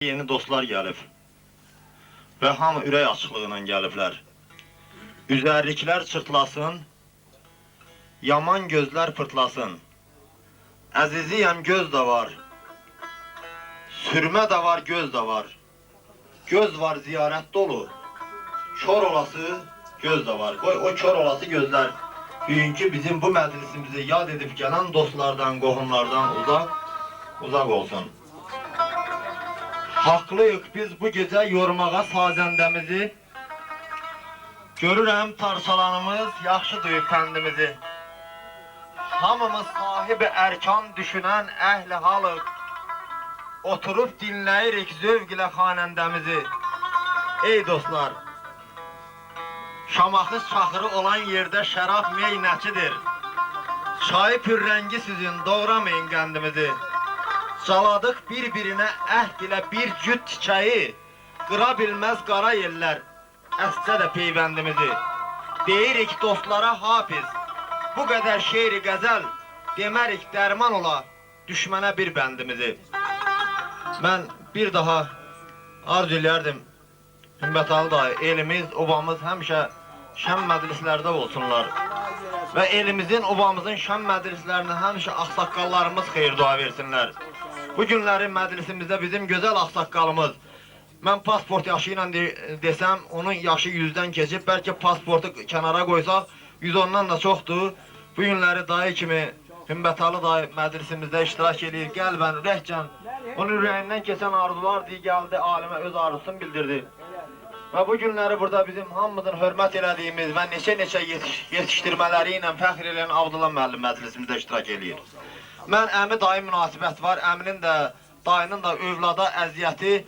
Yeni dostlar gəlib və hamı ürək açıqlığıyla gəliblər. Üzərliklər çırtlasın, yaman gözlər pırtlasın. Əziziyəm göz də var, sürmə də var, göz də var. Göz var ziyarət dolu, kör olası göz də var. Qoy o kör olası gözlər bugünkü bizim bu məclisimizi yad edib gələn dostlardan, qohumlardan uzaq olsun. Haqlıyıq biz bu gecə yormağa sazəndəmizi. Görürəm tarçalanımız yaxşı duyub fəndimizi. Hamımız sahibi ərkan düşünən əhli halıq. Oturub dinləyirik zövq ilə xanəndəmizi. Ey dostlar, Şamaxı çaxırı olan yerdə şərab meynəçidir. Çayı pürrəngi sizin doğramayın qəndimizi. Caladıq bir-birinə əhd ilə bir cüt çiçəyi, qıra bilməz qara yellər, əscə də peyvəndimizi. Deyirik dostlara hafiz, bu qədər şeiri qəzəl, demərik dərman ola, düşmənə bir bəndimizi. Mən bir daha arzu eləyərdim, Hümbət dayı, elimiz, obamız həmişə şən məclislərdə olsunlar. Və elimizin, obamızın şən məclislərinə həmişə ağsaqqallarımız xeyir dua versinlər. Bu günləri məclisimizdə bizim gözəl ağsaqqalımız, mən pasport yaşı ilə desəm, onun yaşı 100-dən keçib, bəlkə pasportu kənara qoysaq, 110-dan da çoxdur. Bu günləri dayı kimi Hümbət dayı məclisimizdə iştirak edir, qəlbən, ürəkcən, onun ürəyindən keçən arzular deyə gəldi, alimə öz arzusunu bildirdi. Və bu günləri burada bizim hamımızın hörmət elədiyimiz və neçə yetişdirmələri ilə fəxr edən Abdullah müəllim məclisimizdə iştirak edir. Mən əmi dayı münasibət var, əminin də, dayının da övlada əziyyəti,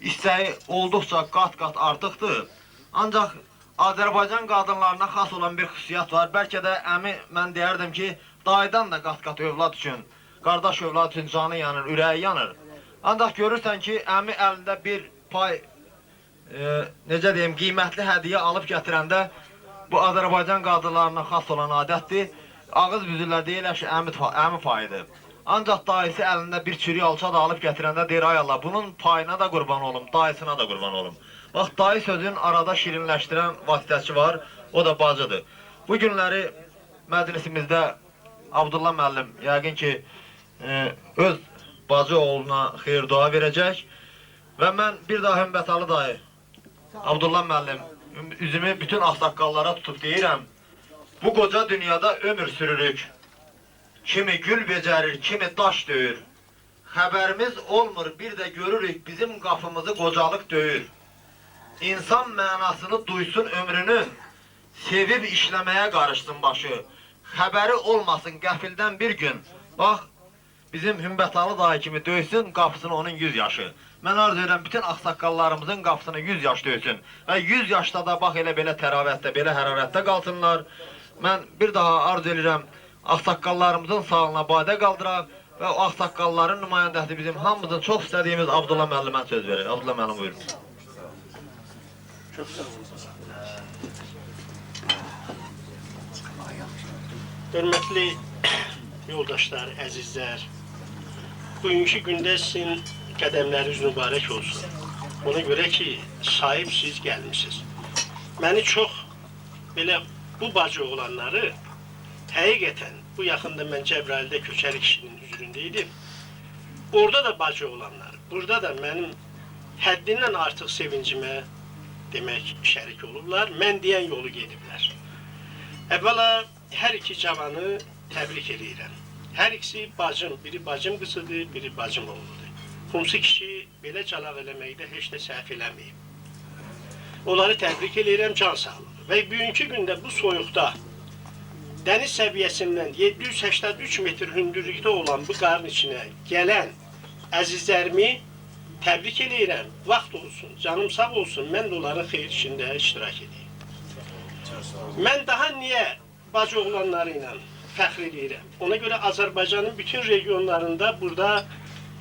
istəyi olduqca qat-qat artıqdır. Ancaq Azərbaycan qadınlarına xas olan bir xüsusiyyət var. Bəlkə də əmi, mən deyərdim ki, dayıdan da qat-qat övlad üçün, qardaş övlad üçün canı yanır, ürəyi yanır. Ancaq görürsən ki, əmi əlində bir pay, necə deyim, qiymətli hədiyyə alıb gətirəndə, bu Azərbaycan qadınlarına xas olan adətdir. Ağız büzürlər deyirlər ki, əmi payıdır. Ancaq dayısı əlində bir çürük alça da alıb gətirəndə deyir, ay Allah, bunun payına da qurban olum, dayısına da qurban olum. Bax, dayı sözün arada şirinləşdirən vasitəçi var, o da bacıdır. Bu günləri məclisimizdə Abdullah müəllim, yəqin ki, öz bacı oğluna xeyir dua verəcək. Və mən bir daha Hümbət dayı, Abdullah müəllim, üzümü bütün ağsaqqallara tutub deyirəm, bu qoca dünyada ömür sürürük. Kimi gül becərir, kimi daş döyür. Xəbərimiz olmur, bir də görürük bizim qapımızı qocalıq döyür. İnsan mənasını duysun ömrünün, sevib işləməyə qarışsın başı. Xəbəri olmasın qəfildən bir gün. Bax, bizim Hümbət dayı kimi döysün qapısını onun 100 yaşı. Mən arzu edirəm bütün ağsaqqallarımızın qapısını 100 yaş döysün. Və 100 yaşda da bax elə-belə təravətdə, belə hərarətdə qalsınlar. Mən bir daha arzu edirəm, ağsaqqallarımızın sağlığına badə qaldıraq və o ağsaqqalların nümayəndəsi bizim hamımızın çox istədiyimiz Abdullah müəllimə söz verir. Abdullah müəllim buyurun. Çox sağ olun. Hörmətli yoldaşlar, əzizlər, bugünkü gündə sizin qədəmləriniz mübarək olsun. Ona görə ki, sahibsiz gəlmişsiniz. Məni çox belə bu bacı oğlanları həqiqətən, bu yaxında mən Cəbrayildə köçəri kişinin hüzurundaydım. Orada da bacı oğlanlar, burada da mənim həddindən artıq sevincimə demək şərik olurlar, mən deyən yolu gediblər. Əvvəla hər iki cavanı təbrik edirəm. Hər ikisi bacım, biri bacım qızıdır, biri bacım oğludur. Xumsi kişi belə calaq eləməkdə heç də səhv eləməyib. Onları təbrik edirəm, can sağlığı. Və bugünkü gündə bu soyuqda dəniz səviyyəsindən 783 metr hündürlükdə olan bu qarın içinə gələn əzizlərimi təbrik edirəm. Vaxt olsun, canım sağ olsun, mən də onların xeyir işində iştirak edeyim. Mən daha niyə bacı oğlanları ilə fəxr edirəm? Ona görə Azərbaycanın bütün regionlarında burada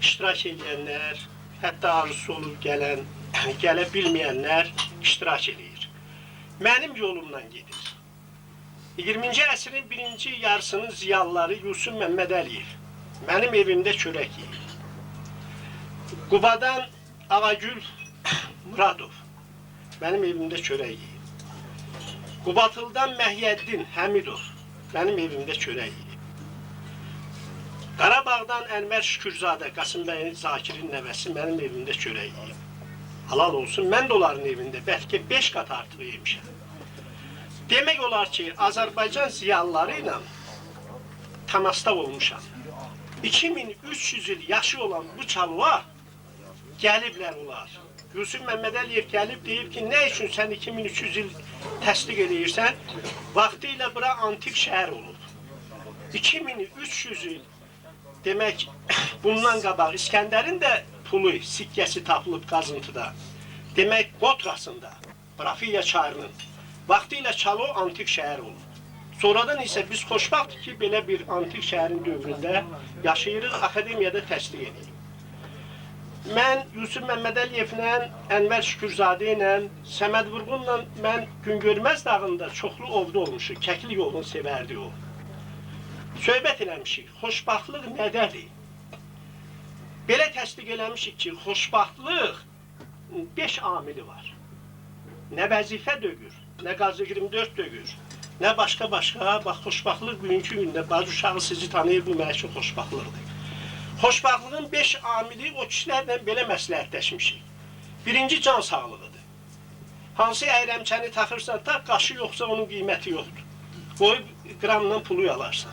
iştirak edənlər, hətta arzusu olub gələ bilməyənlər iştirak edir. Mənim yolumdan gedir. 20-ci əsrin birinci yarısının ziyalıları Yusuf Məmməd Əliyev mənim evimdə çörək yeyir. Qubadan Ağagül Muradov benim evimde çörək yiyib. Qubatıldan Məhiyyəddin Həmidov benim evimde çörək yiyib. Qarabağdan Ənvər Şükürzadə, Qasım bəyin Zakirin nəvəsi benim evimde çörək yiyib. Halal olsun, mən də onların evində bəlkə 5 qat artıq yemişəm. Demək olar ki, Azərbaycan ziyalıları ilə təmasda olmuşam. 2300 il yaşı olan bu çalığa gəliblər olar. Yusuf Məmməd Əliyev gəlib deyib ki, nə üçün sən 2300 il təsdiq edirsən? Vaxtilə bura antik şəhər olub. 2300 il demək, bundan qabaq İskəndərin də pulu, sikkəsi tapılıb qazıntıda. Demək, Qotrasında, Brafiya çayının vaxtilə Çalo antik şəhər olub. Sonradan isə biz xoşbaxtıq ki, belə bir antik şəhərin dövründə yaşayırıq, akademiyada təsdiq edeyim. Mən Yusuf Məmməd Əliyevlə, Ənvər Şükürzadə ilə, Səməd Vurğunla mən Güngörməz dağında çoxlu ovda olmuşuq, Kəkli yolunu sevərdi o. Söhbət eləmişik, xoşbaxtlıq nədədir? Belə təsdiq eləmişik ki, xoşbaxtlıq 5 amili var. Nə vəzifə dögür, nə qazı 24 dögür, nə başqa-başqa. Bax, xoşbaxtlıq bugünkü gündə bazı uşağı sizi tanıyır, bu mənim üçün xoşbaxtlıqdır. Xoşbaxtlığın 5 amili o kişilərlə belə məsləhətləşmişik. Birinci, can sağlığıdır. Hansı əyrəmçəni taxırsan, ta qaşı yoxsa onun qiyməti yoxdur. Qoyub qramla pulu alarsan.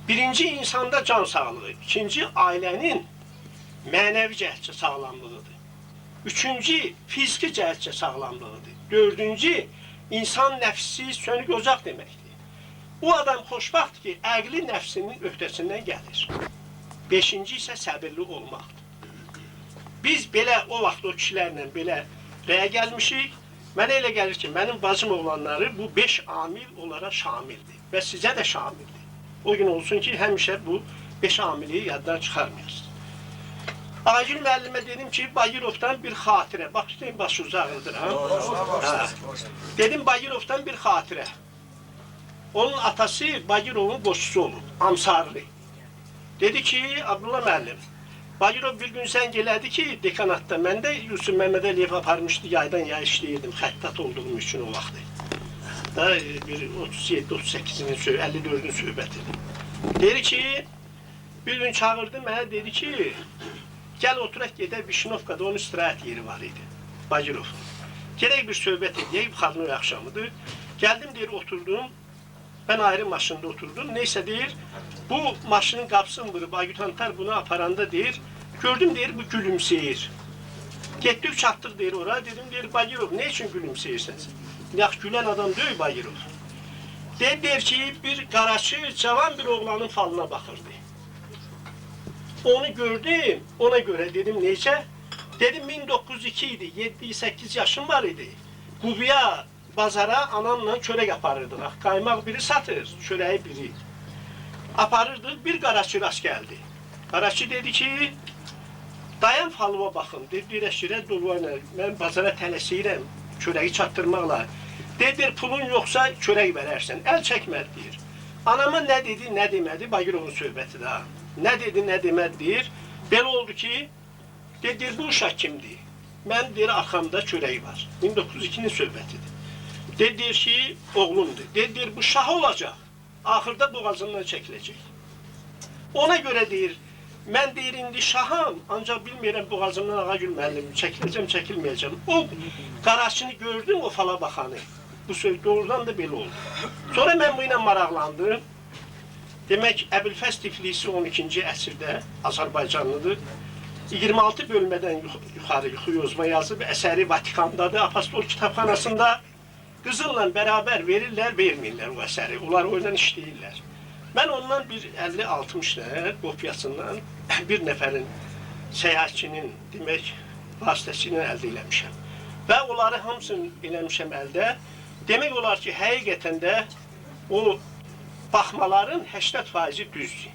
Birinci, insanda can sağlığı. İkinci, ailənin mənəvi cəhətcə sağlamlığıdır. Üçüncü, fiziki cəhətcə sağlamlığıdır. Dördüncü, insan nəfsi sönük ocaq deməkdir. O adam xoşbaxtdır ki, əqli nəfsinin öhdəsindən gəlir. Beşinci isə səbirli olmaqdır. Biz belə o vaxt o kişilərlə belə rəyə gəlmişik. Mənə elə gəlir ki, mənim bacım oğlanları bu 5 amil onlara şamildir və sizə də şamildir. O gün olsun ki, həmişə bu 5 amili yaddan çıxarmayasınız. Ağagül müəllimə dedim ki, Bagirovdan bir xatirə, bax, dedim, başı uzağındır, ha? Dedim, Bagirovdan bir xatirə. Onun atası Bagirovun qoşusu olub, Amsarlı. Dedi ki, Abdullah müəllim, Bagirov bir gün zəng elədi ki, dekanatda, mən də Yusuf Məmməd Əliyev aparmışdı, yaydan yay işləyirdim, xəttat olduğum üçün o vaxtı. Da bir 37-38-in, 54-ün söhbətidir. Dedi ki, bir gün çağırdı mənə, dedi ki, gəl oturaq gedək Vişnovkada, onun istirahət yeri var idi, Bagirov. Gerək bir söhbət edəyək, xadnoy axşamıdır. Gəldim, deyir, oturdum, mən ayrı maşında oturdum, neysə deyir, bu maşının qapısını vurub, agyutantar bunu aparanda deyir, gördüm deyir, bu gülümseyir. Getdik, çatdıq deyir oraya, dedim deyir, Bagirov, ne için gülümseyirsən? Yax, gülən adam deyil Bagirov. Deyir ki, bir qaraçı, cavan bir oğlanın falına baxırdı. Onu gördüm, ona göre dedim, necə? Dedim, 1902 idi, 7-8 yaşım var idi. Qubiya, bazara anamla çörək aparırdıq. Qaymaq biri satır, çörəyi biri. Aparırdıq, bir qaraçı rast gəldi. Qaraçı dedi ki, dayan falıma baxın, dedi, rəşirə doluyla, mən bazara tələsirəm, çörəyi çatdırmaqla. Dedi, pulun yoxsa çörək verərsən, əl çəkməd, deyir. Anama nə dedi, nə demədi, Bagirovun söhbəti də. Nə dedi, nə demədi, deyir. Belə oldu ki, dedi, bu uşaq kimdir? Mən, deyir, arxamda çörəyi var. 1902-nin söhbətidir. Deyir ki, oğlumdur. Deyir, bu şah olacaq. Axırda boğazından çəkiləcək. Ona görə deyir, mən deyir, indi şaham, ancaq bilmirəm boğazımdan Ağagül müəllim, çəkiləcəm, çəkilməyəcəm. O qaraçını gördüm, o fala baxanı. Bu söz doğrudan da belə oldu. Sonra mən bu ilə maraqlandım. Demək, Əbülfəz Tiflisi 12-ci əsrdə Azərbaycanlıdır. 26 bölmədən yuxarı yuxuyozma yazıb, əsəri Vatikandadır, Apostol kitabxanasında. Qızılla bərabər verirlər, vermirlər o əsəri. Onlar oradan işləyirlər. Mən ondan bir 50-60 nəfər kopyasından bir nəfərin səyahətçinin demək vasitəsilə əldə eləmişəm. Və onları hamısını eləmişəm əldə. Demək olar ki, həqiqətən də o baxmaların 80%-i düzdür.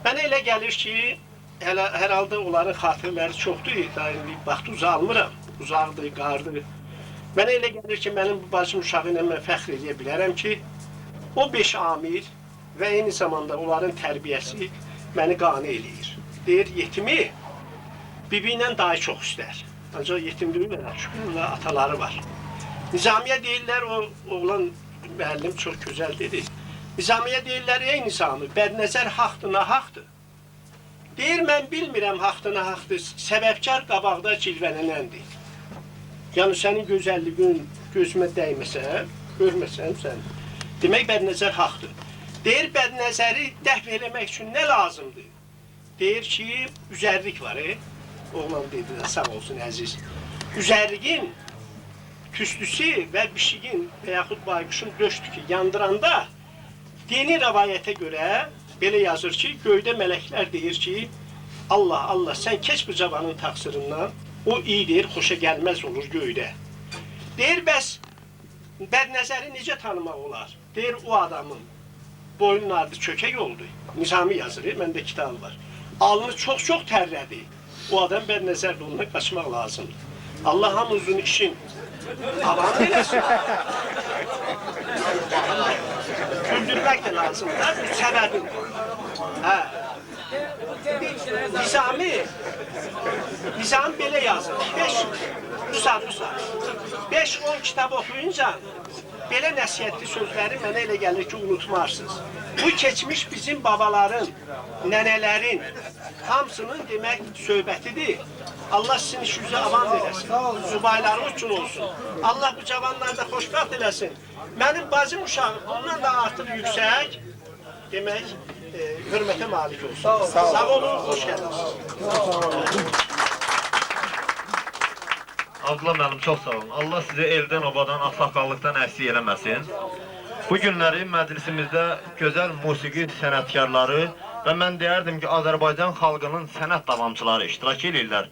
Mənə elə gəlir ki, hər halda onların xatirələri çoxdur. Daim vaxt uzalmıram, uzaqdır, qardır. Mənə elə gəlir ki, mənim bu bacım uşağı ilə mən fəxr edə bilərəm ki, o 5 amil və eyni zamanda onların tərbiyəsi məni qane eləyir. Deyir, yetimi bibi ilə dayı çox istər. Ancaq yetimliyi verər, şükürlə ataları var. Nizamiyə deyirlər, o oğlan müəllim çox gözəl dedi. Nizamiyə deyirlər, ey Nizami, bədnəzər haqdır, nahaqdır. Deyir, mən bilmirəm haqdır, nahaqdır, səbəbkar qabaqda cilvələnəndir. Yəni, sənin gözəlliyin gözümə dəyməsə, görməsəm sən, demək bədnəzər haqdır. Deyir, bədnəzəri dəf eləmək üçün nə lazımdır? Deyir ki, üzərlik var, oğlan dedi də, sağ olsun əziz. Üzərliyin tüstüsü və bişiyin və yaxud bayquşun döşdür ki, yandıranda dini rəvayətə görə belə yazır ki, göydə mələklər deyir ki, Allah, Allah, sən keç bu cavanın taksırından, o iyi deyir, xoşa gəlməz olur göydə. Deyir, bəs bədnəzəri necə tanımaq olar? Deyir, o adamın boynun ardı çökək oldu. Nizami yazır, məndə kitabı var. Alnı çox-çox tərlədi. O adam bədnəzər yoluna qaçmaq lazımdır. Allah hamımızın işin avam eləsin. Güldürmək də lazımdır, bu səbəbindir. Nizami belə yazır, 5-10 kitab oxuyunca belə nəsiyyətli sözləri mənə elə gəlir ki, unutmarsınız. Bu keçmiş bizim babaların, nənələrin hamısının demək söhbətidir. Allah sizin işinizi avam eləsin, subaylarımız üçün olsun. Allah bu cavanları da xoşbəxt eləsin. Mənim bacım uşağı bundan da artıq yüksək, demək, hörmətə malik olsun. Sağ olun, xoş gəldiniz. Abdullah müəllim, çox sağ olun. Allah sizi eldən, obadan, ağsaqqallıqdan əksik eləməsin. Bu günləri məclisimizdə gözəl musiqi sənətkarları və mən deyərdim ki, Azərbaycan xalqının sənət davamçıları iştirak edirlər.